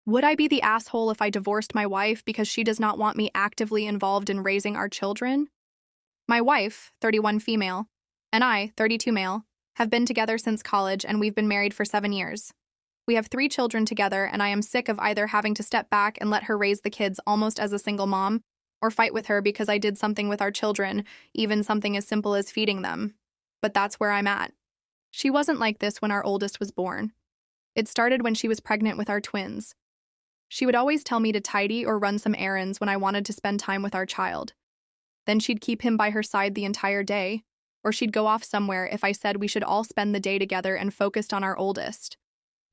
Would I be the asshole if I divorced my wife because she does not want me actively involved in raising our children? My wife, 31 female, and I, 32 male, have been together since college and we've been married for 7 years. We have 3 children together and I am sick of either having to step back and let her raise the kids almost as a single mom, or fight with her because I did something with our children, even something as simple as feeding them. But that's where I'm at. She wasn't like this when our oldest was born. It started when she was pregnant with our twins. She would always tell me to tidy or run some errands when I wanted to spend time with our child. Then she'd keep him by her side the entire day, or she'd go off somewhere if I said we should all spend the day together and focused on our oldest.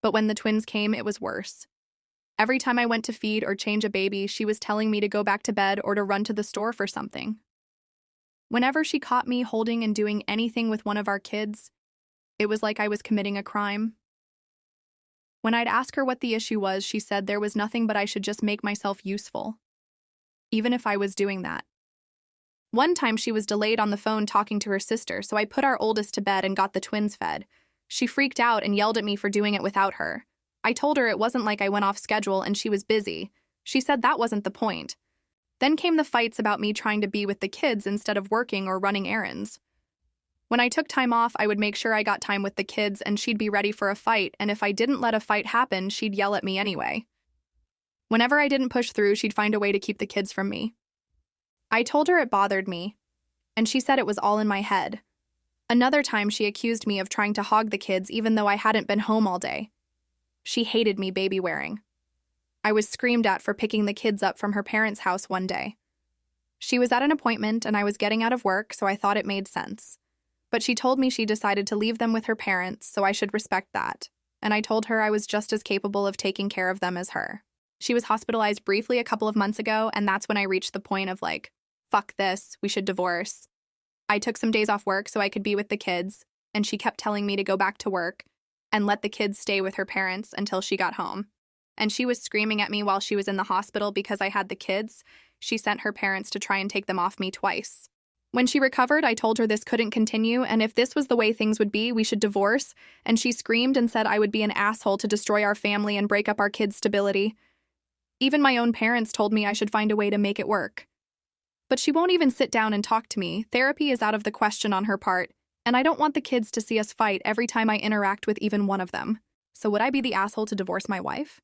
But when the twins came, it was worse. Every time I went to feed or change a baby, she was telling me to go back to bed or to run to the store for something. Whenever she caught me holding and doing anything with one of our kids, it was like I was committing a crime. When I'd ask her what the issue was, she said there was nothing but I should just make myself useful, even if I was doing that. One time she was delayed on the phone talking to her sister, so I put our oldest to bed and got the twins fed. She freaked out and yelled at me for doing it without her. I told her it wasn't like I went off schedule and she was busy. She said that wasn't the point. Then came the fights about me trying to be with the kids instead of working or running errands. When I took time off, I would make sure I got time with the kids and she'd be ready for a fight, and if I didn't let a fight happen, she'd yell at me anyway. Whenever I didn't push through, she'd find a way to keep the kids from me. I told her it bothered me, and she said it was all in my head. Another time, she accused me of trying to hog the kids even though I hadn't been home all day. She hated me baby wearing. I was screamed at for picking the kids up from her parents' house one day. She was at an appointment and I was getting out of work, so I thought it made sense. But she told me she decided to leave them with her parents, so I should respect that. And I told her I was just as capable of taking care of them as her. She was hospitalized briefly a couple of months ago, and that's when I reached the point of like, fuck this, we should divorce. I took some days off work so I could be with the kids, and she kept telling me to go back to work and let the kids stay with her parents until she got home. And she was screaming at me while she was in the hospital because I had the kids. She sent her parents to try and take them off me twice. When she recovered, I told her this couldn't continue, and if this was the way things would be, we should divorce, and she screamed and said I would be an asshole to destroy our family and break up our kids' stability. Even my own parents told me I should find a way to make it work. But she won't even sit down and talk to me. Therapy is out of the question on her part, and I don't want the kids to see us fight every time I interact with even one of them. So would I be the asshole to divorce my wife?